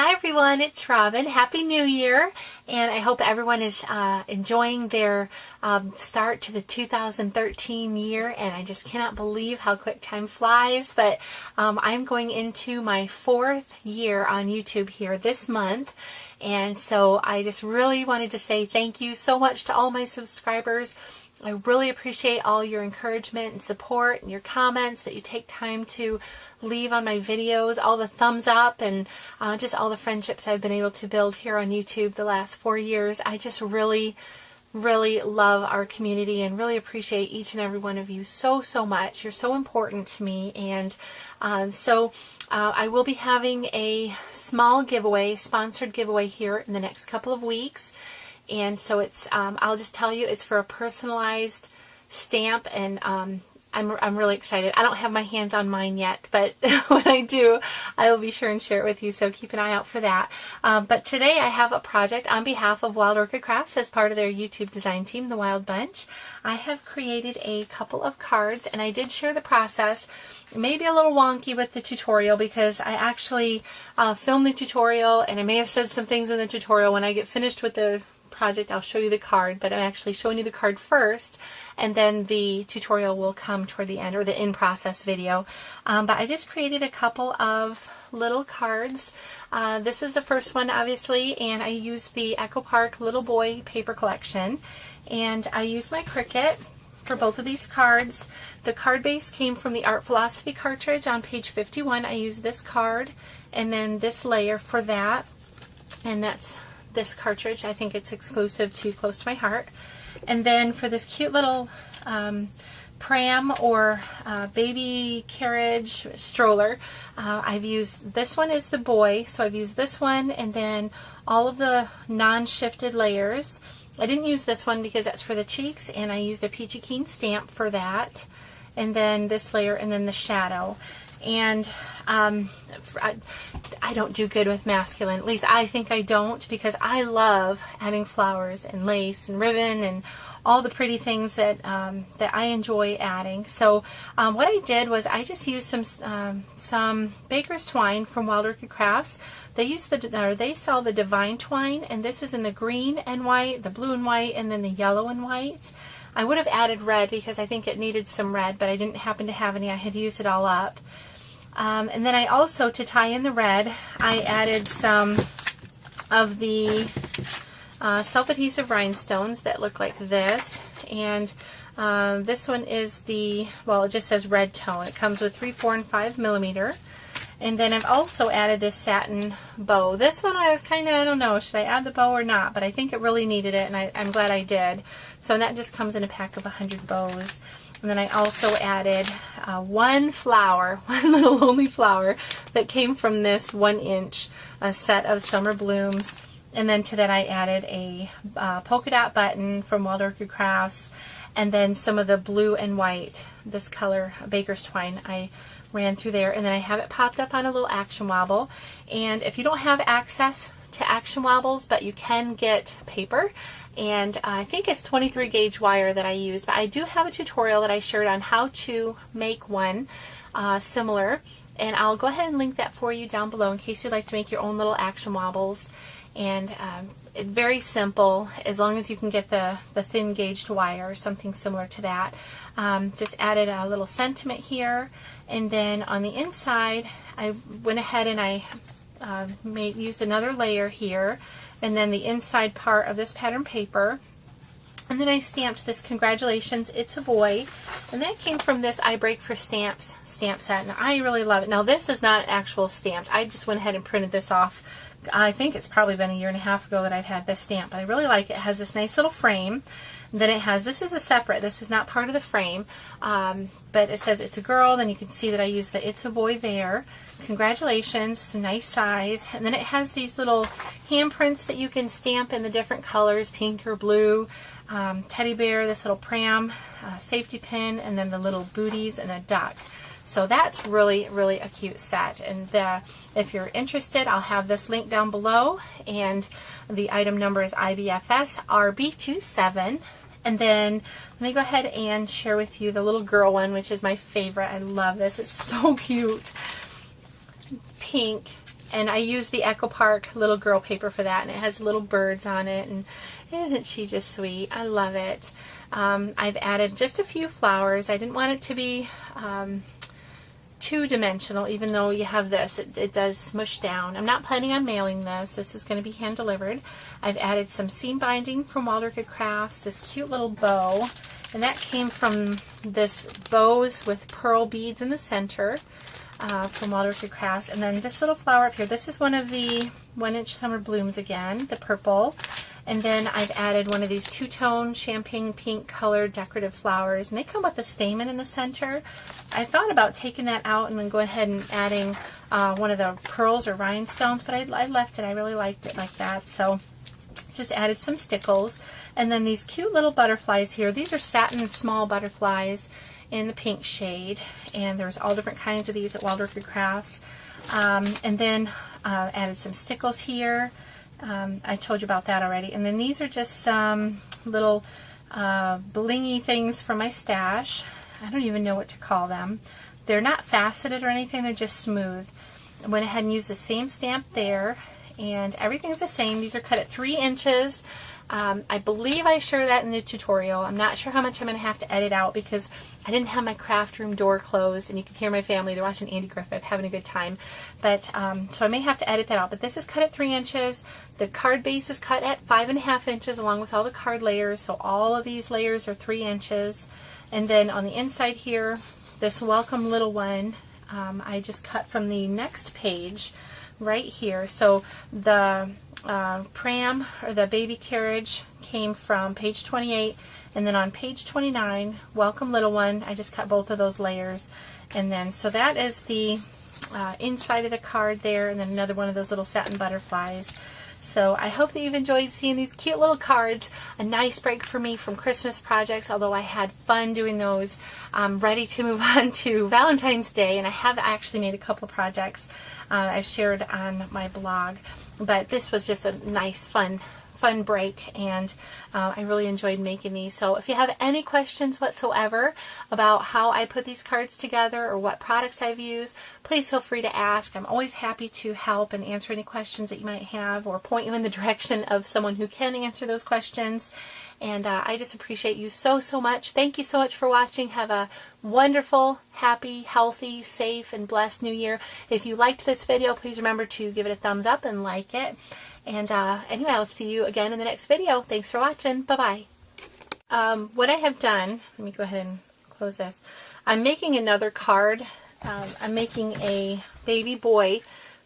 Hi everyone, it's Robyn. Happy New Year, and I hope everyone is enjoying their start to the 2013 year, and I just cannot believe how quick time flies, but I'm going into my 4th year on YouTube here this month, and so I just really wanted to say thank you so much to all my subscribers. I really appreciate all your encouragement and support and your comments that you take time to leave on my videos, all the thumbs up, and just all the friendships I've been able to build here on YouTube the last 4 years. I just really love our community and really appreciate each and every one of you so much. You're so important to me, and I will be having a small giveaway, sponsored giveaway here in the next couple of weeks. And so it's, I'll just tell you, it's for a personalized stamp, and I'm really excited. I don't have my hands on mine yet, but when I do, I will be sure and share it with you, so keep an eye out for that. But today I have a project on behalf of Wild Orchid Crafts as part of their YouTube design team, the Wild Bunch. I have created a couple of cards, and I did share the process. Maybe a little wonky with the tutorial because I actually filmed the tutorial, and I may have said some things in the tutorial. When I get finished with the project, I'll show you the card, but I'm actually showing you the card first, and then the tutorial will come toward the end, or the in-process video. But I just created a couple of little cards. This is the first one, obviously, and I used the Echo Park Little Boy paper collection, and I used my Cricut for both of these cards. The card base came from the Art Philosophy cartridge on page 51. I used this card and then this layer for that, and that's this cartridge. I think it's exclusive to Close to My Heart. And then for this cute little pram or baby carriage stroller, I've used, this one is the boy, so I've used this one, and then all of the non-shifted layers. I didn't use this one because that's for the cheeks, and I used a Peachy Keen stamp for that, and then this layer, and then the shadow. And I don't do good with masculine. At least I think I don't, because I love adding flowers and lace and ribbon and all the pretty things that that I enjoy adding. So what I did was I just used some baker's twine from Wild Orchid Crafts. They sell the Divine twine, and this is in the green and white, the blue and white, and then the yellow and white. I would have added red because I think it needed some red, but I didn't happen to have any. I had used it all up. And then I also, to tie in the red, I added some of the self-adhesive rhinestones that look like this. And this one is the, well, it just says red tone. It comes with 3, 4, and 5 millimeter. And then I've also added this satin bow. This one I was kind of, I don't know, should I add the bow or not? But I think it really needed it, and I'm glad I did. So that just comes in a pack of 100 bows. And then I also added one flower, one little lonely flower that came from this 1-inch set of summer blooms. And then to that I added a polka dot button from Wild Orchid Crafts, and then some of the blue and white, this color baker's twine, I ran through there. And then I have it popped up on a little action wobble. And if you don't have access to action wobbles, but you can get paper, and I think it's 23 gauge wire that I used, but I do have a tutorial that I shared on how to make one similar, and I'll go ahead and link that for you down below in case you'd like to make your own little action wobbles. And it's very simple, as long as you can get the thin gauged wire or something similar to that. Just added a little sentiment here, and then on the inside I went ahead and I used another layer here, and then the inside part of this pattern paper, and then I stamped this "Congratulations, It's a Boy," and that came from this I Break for Stamps stamp set, and I really love it. Now this is not actual stamped. I just went ahead and printed this off. I think it's probably been 1.5 years ago that I'd had this stamp, but I really like it. It has this nice little frame. Then it has, this is a separate, this is not part of the frame, but it says it's a girl. Then you can see that I used the "It's a Boy" there. Congratulations, it's a nice size. And then it has these little handprints that you can stamp in the different colors, pink or blue, teddy bear, this little pram, safety pin, and then the little booties and a duck. So that's really a cute set. And if you're interested, I'll have this link down below, and the item number is IBFS RB27. And then let me go ahead and share with you the little girl one, which is my favorite. I love this. It's so cute. Pink. And I use the Echo Park little girl paper for that, and it has little birds on it, and isn't she just sweet? I love it. I've added just a few flowers. I didn't want it to be two-dimensional, even though you have this. It does smush down. I'm not planning on mailing this. This is going to be hand-delivered. I've added some seam binding from Wild Orchid Crafts, this cute little bow, and that came from this bows with pearl beads in the center. From Wild Orchid Crafts. And then this little flower up here, this is one of the 1-inch summer blooms again, the purple. And then I've added one of these two-tone champagne pink colored decorative flowers, and they come with a stamen in the center. I thought about taking that out and then go ahead and adding one of the pearls or rhinestones, but I left it. I really liked it like that, so just added some stickles. And then these cute little butterflies here, these are satin small butterflies in the pink shade, and there's all different kinds of these at Wild Orchid Crafts. And then added some stickles here. I told you about that already. And then these are just some little blingy things from my stash. I don't even know what to call them. They're not faceted or anything, they're just smooth. I went ahead and used the same stamp there, and everything's the same. These are cut at 3 inches. I believe I showed that in the tutorial. I'm not sure how much I'm going to have to edit out because I didn't have my craft room door closed, and you can hear my family. They're watching Andy Griffith, having a good time. But so I may have to edit that out. But this is cut at 3 inches. The card base is cut at 5.5 inches along with all the card layers. So all of these layers are 3 inches. And then on the inside here, this welcome little one, I just cut from the next page right here. So the pram or the baby carriage came from page 28, and then on page 29, welcome little one, I just cut both of those layers. And then so that is the inside of the card there, and then another one of those little satin butterflies. So I hope that you've enjoyed seeing these cute little cards. A nice break for me from Christmas projects, although I had fun doing those. I'm ready to move on to Valentine's Day, and I have actually made a couple projects I've shared on my blog. But this was just a nice, fun break, and I really enjoyed making these. So if you have any questions whatsoever about how I put these cards together or what products I've used, please feel free to ask. I'm always happy to help and answer any questions that you might have, or point you in the direction of someone who can answer those questions. And I just appreciate you so much. Thank you so much for watching. Have a wonderful, happy, healthy, safe, and blessed new year. If you liked this video, please remember to give it a thumbs up and like it. And anyway, I'll see you again in the next video. Thanks for watching. Bye-bye. What I have done, let me go ahead and close this. I'm making another card. I'm making a baby boy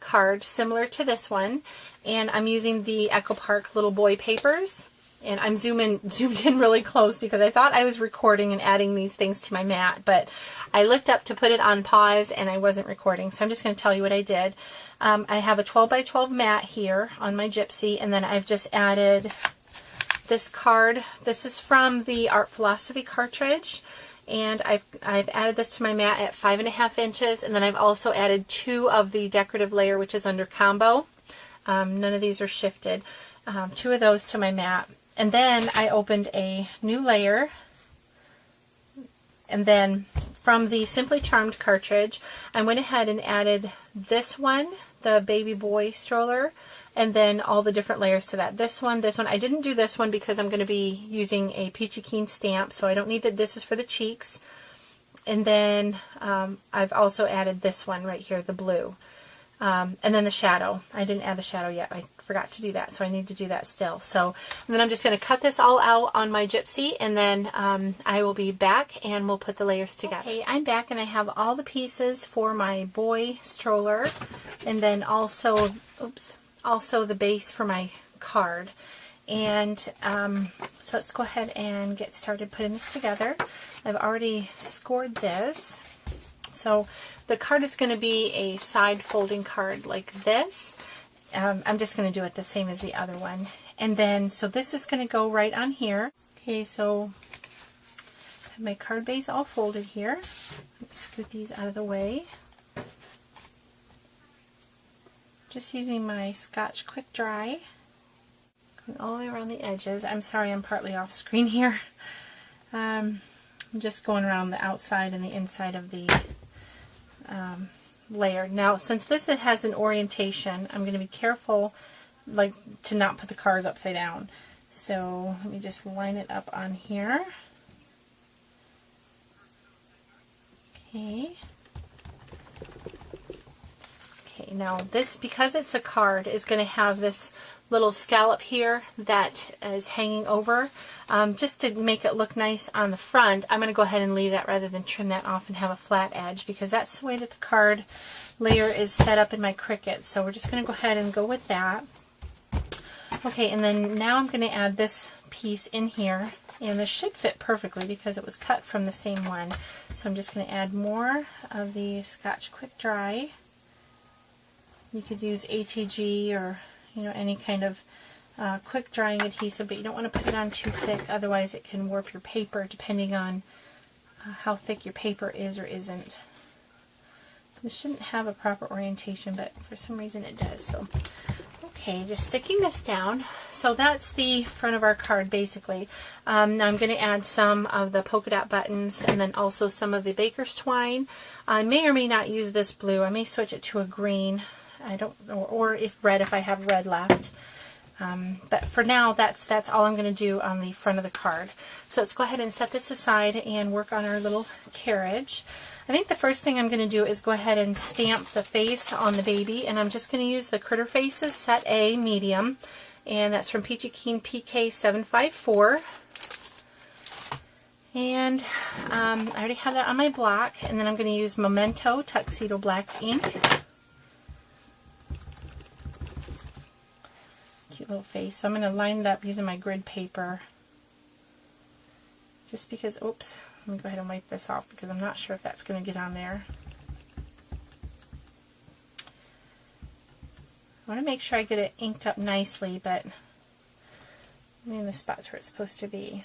card similar to this one. And I'm using the Echo Park little boy papers. And I'm zoomed in really close because I thought I was recording and adding these things to my mat, but I looked up to put it on pause and I wasn't recording. So I'm just going to tell you what I did. I have a 12 by 12 mat here on my Gypsy, and then I've just added this card. This is from the Art Philosophy cartridge, and I've added this to my mat at 5.5 inches, and then I've also added 2 of the decorative layer, which is under combo. None of these are shifted. 2 of those to my mat. And then I opened a new layer, and then from the Simply Charmed cartridge, I went ahead and added this one, the baby boy stroller, and then all the different layers to that. This one. I didn't do this one because I'm going to be using a Peachy Keen stamp, so I don't need that. This is for the cheeks. And then I've also added this one right here, the blue. And then the shadow. I didn't add the shadow yet. I forgot to do that, so I need to do that still. So, and then I'm just going to cut this all out on my Gypsy, and then I will be back and we'll put the layers together. Okay, I'm back and I have all the pieces for my boy stroller, and then also, also the base for my card. And so let's go ahead and get started putting this together. I've already scored this. So the card is going to be a side folding card like this. I'm just going to do it the same as the other one. And then, so this is going to go right on here. Okay, so I have my card base all folded here. Let me scoot these out of the way. Just using my Scotch Quick Dry. Going all the way around the edges. I'm sorry, I'm partly off screen here. I'm just going around the outside and the inside of the layer. Now, since this has an orientation, I'm going to be careful like to not put the cards upside down. So let me just line it up on here. Okay. Okay, now this, because it's a card, is going to have this little scallop here that is hanging over. Just to make it look nice on the front, I'm going to go ahead and leave that rather than trim that off and have a flat edge, because that's the way that the card layer is set up in my Cricut. So we're just going to go ahead and go with that. Okay, and then now I'm going to add this piece in here, and this should fit perfectly because it was cut from the same one. So I'm just going to add more of the Scotch Quick Dry. You could use ATG or any kind of quick drying adhesive, but you don't want to put it on too thick, otherwise it can warp your paper depending on how thick your paper is or isn't. This shouldn't have a proper orientation, but for some reason it does. So, okay, just sticking this down. So that's the front of our card basically. Now I'm going to add some of the polka dot buttons and then also some of the baker's twine. I may or may not use this blue. I may switch it to a green. I don't know, or if red, if I have red left. But for now, that's all I'm going to do on the front of the card. So let's go ahead and set this aside and work on our little carriage. I think the first thing I'm going to do is go ahead and stamp the face on the baby, and I'm just going to use the Critter Faces Set A Medium, and that's from Peachy Keen PK 754. And I already have that on my block, and then I'm going to use Memento Tuxedo Black ink. Cute little face. So I'm going to line it up using my grid paper. Just because, oops, let me go ahead and wipe this off because I'm not sure if that's going to get on there. I want to make sure I get it inked up nicely, but I'm in the spots where it's supposed to be.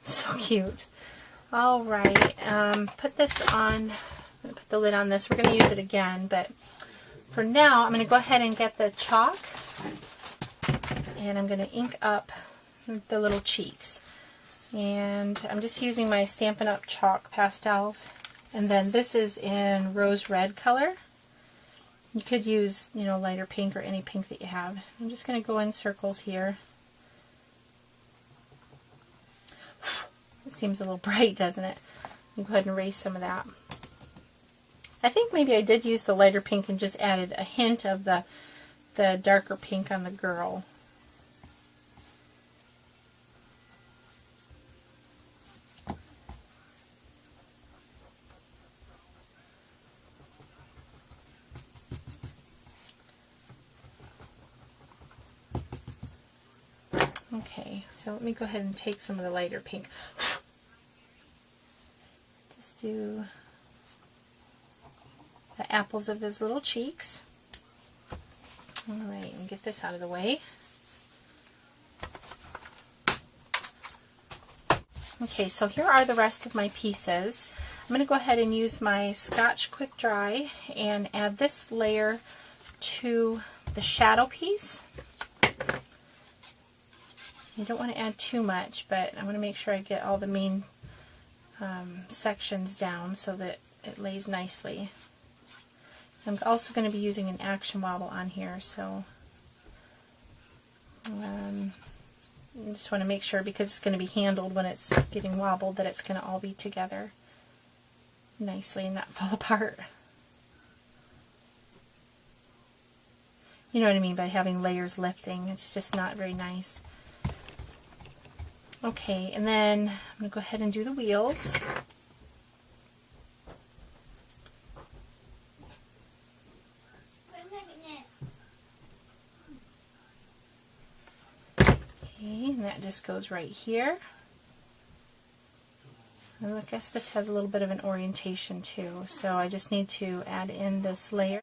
So cute. All right, put this on. I'm going to put the lid on this. We're going to use it again, but for now, I'm going to go ahead and get the chalk, and I'm going to ink up the little cheeks. And I'm just using my Stampin' Up! Chalk pastels. And then this is in rose red color. You could use, lighter pink or any pink that you have. I'm just going to go in circles here. It seems a little bright, doesn't it? Go ahead and erase some of that. I think maybe I did use the lighter pink and just added a hint of the darker pink on the girl. Okay, so let me go ahead and take some of the lighter pink. Just do the apples of his little cheeks. Alright, and get this out of the way. Okay, so here are the rest of my pieces. I'm going to go ahead and use my Scotch Quick Dry and add this layer to the shadow piece. You don't want to add too much, but I want to make sure I get all the main sections down so that it lays nicely. I'm also going to be using an action wobble on here, so I just want to make sure, because it's going to be handled when it's getting wobbled, that it's going to all be together nicely and not fall apart. You know what I mean by having layers lifting. It's just not very nice. Okay, and then I'm going to go ahead and do the wheels. Okay, and that just goes right here. And I guess this has a little bit of an orientation too, so I just need to add in this layer.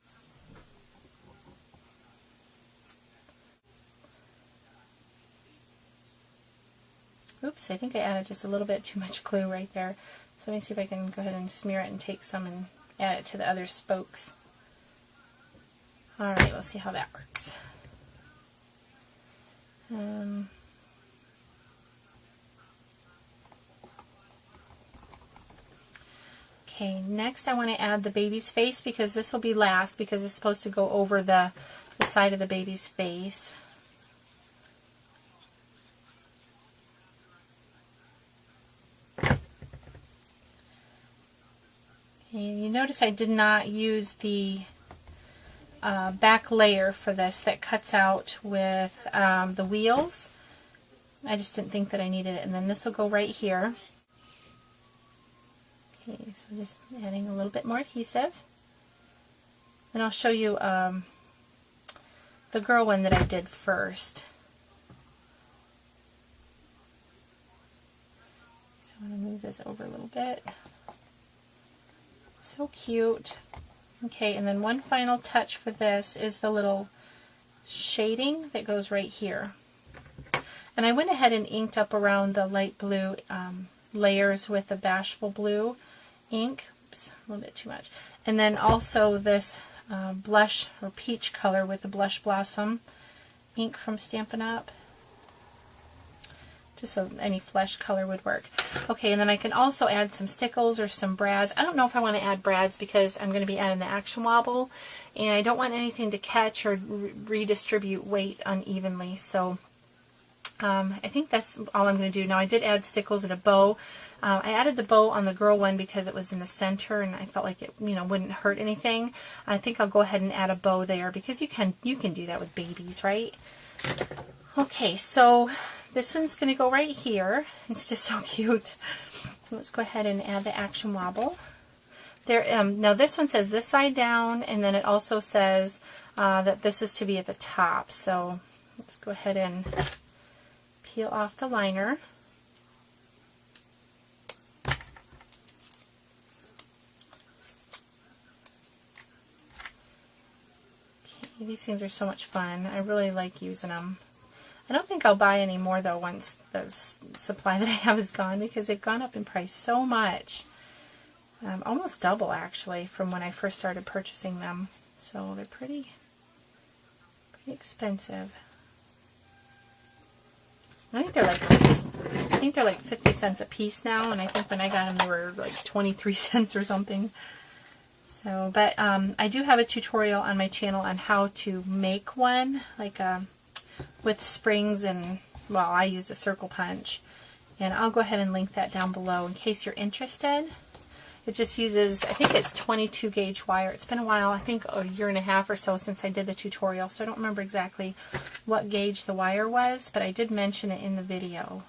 Oops, I think I added just a little bit too much glue right there. So let me see if I can go ahead and smear it and take some and add it to the other spokes. Alright, we'll see how that works. Okay, next I want to add the baby's face, because this will be last, because it's supposed to go over the side of the baby's face. Okay, you notice I did not use the back layer for this that cuts out with the wheels. I just didn't think that I needed it. And then this will go right here. Okay, so just adding a little bit more adhesive. And I'll show you the girl one that I did first. So I'm going to move this over a little bit. So cute. Okay, and then one final touch for this is the little shading that goes right here. And I went ahead and inked up around the light blue layers with the Bashful Blue ink. Oops, a little bit too much. And then also this blush or peach color with the Blush Blossom ink from Stampin' Up. Just so any flesh color would work. Okay, and then I can also add some stickles or some brads. I don't know if I want to add brads because I'm going to be adding the action wobble, and I don't want anything to catch or redistribute weight unevenly. So I think that's all I'm going to do. Now I did add stickles and a bow. I added the bow on the girl one because it was in the center and I felt like it, you know, wouldn't hurt anything. I think I'll go ahead and add a bow there because you can do that with babies, right? Okay, so this one's going to go right here. It's just so cute. Let's go ahead and add the action wobble. There. Now this one says this side down, and then it also says that this is to be at the top. So let's go ahead and peel off the liner. Okay, these things are so much fun. I really like using them. I don't think I'll buy any more though once the supply that I have is gone, because they've gone up in price so much. Almost double actually from when I first started purchasing them. So they're pretty expensive. I think they're like 50 cents a piece now, and I think when I got them they were like 23 cents or something. So, but I do have a tutorial on my channel on how to make one, like with springs, and well, I used a circle punch, and I'll go ahead and link that down below in case you're interested. It just uses, I think it's 22 gauge wire. It's been a while, I think a year and a half or so since I did the tutorial, so I don't remember exactly what gauge the wire was, but I did mention it in the video.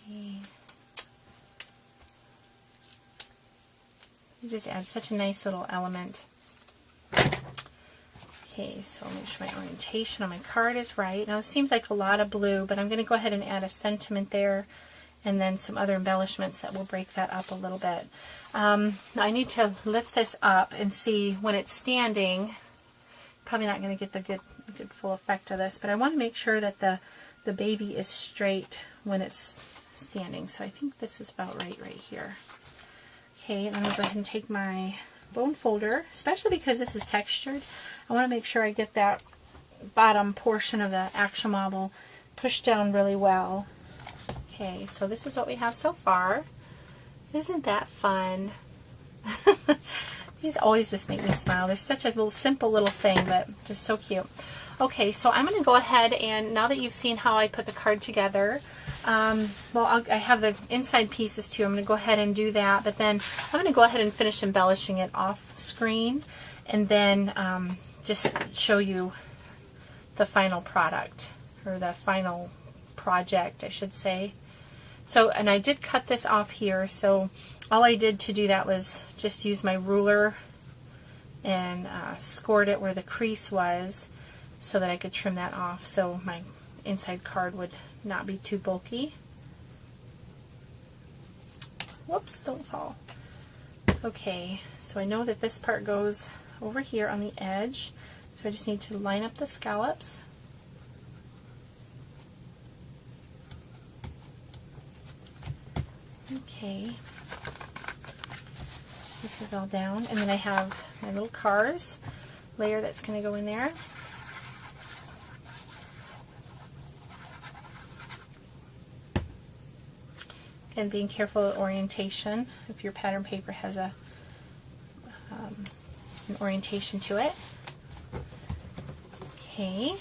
Okay. You just add such a nice little element. Okay, so make sure my orientation on my card is right. Now it seems like a lot of blue, but I'm going to go ahead and add a sentiment there, and then some other embellishments that will break that up a little bit. I need to lift this up and see when it's standing. Probably not going to get the good full effect of this, but I want to make sure that the baby is straight when it's standing. So I think this is about right here. Okay, and I'm going to go ahead and take my bone folder, especially because this is textured. I want to make sure I get that bottom portion of the action wobble pushed down really well. Okay, so this is what we have so far. Isn't that fun? These always just make me smile. They're such a little simple little thing, but just so cute. Okay, so I'm going to go ahead and, now that you've seen how I put the card together, well, I have the inside pieces too. I'm going to go ahead and do that, but then I'm going to go ahead and finish embellishing it off screen, and then just show you the final product, or the final project, I should say. So, and I did cut this off here, so all I did to do that was just use my ruler and scored it where the crease was so that I could trim that off so my inside card would not be too bulky. Whoops, don't fall. Okay, so I know that this part goes over here on the edge, so I just need to line up the scallops. Okay, this is all down, and then I have my little cars layer that's going to go in there. and being careful of orientation if your pattern paper has an orientation to it. Okay.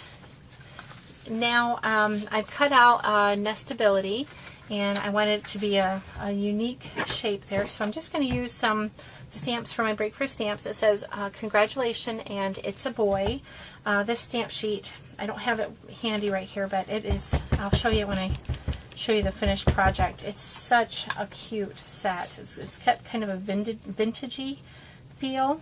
Now I've cut out nestability, and I want it to be a unique shape there, so I'm just going to use some stamps for my Break for Stamps. It says congratulations and it's a boy. This stamp sheet, I don't have it handy right here, but it is, I'll show you when I show you the finished project. It's such a cute set. It's got kind of a vintagey feel.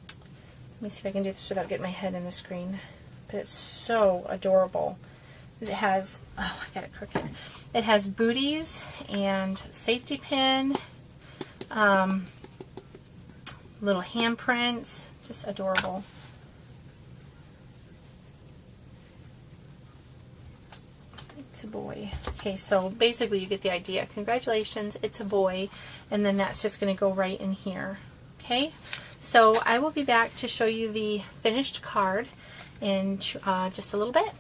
Let me see if I can do this without getting my head in the screen. But it's so adorable. It has, oh, I got it crooked. It has booties and safety pin, little handprints, just adorable. It's a boy. Okay, so basically you get the idea. Congratulations, it's a boy, and then that's just going to go right in here. Okay, so I will be back to show you the finished card in just a little bit.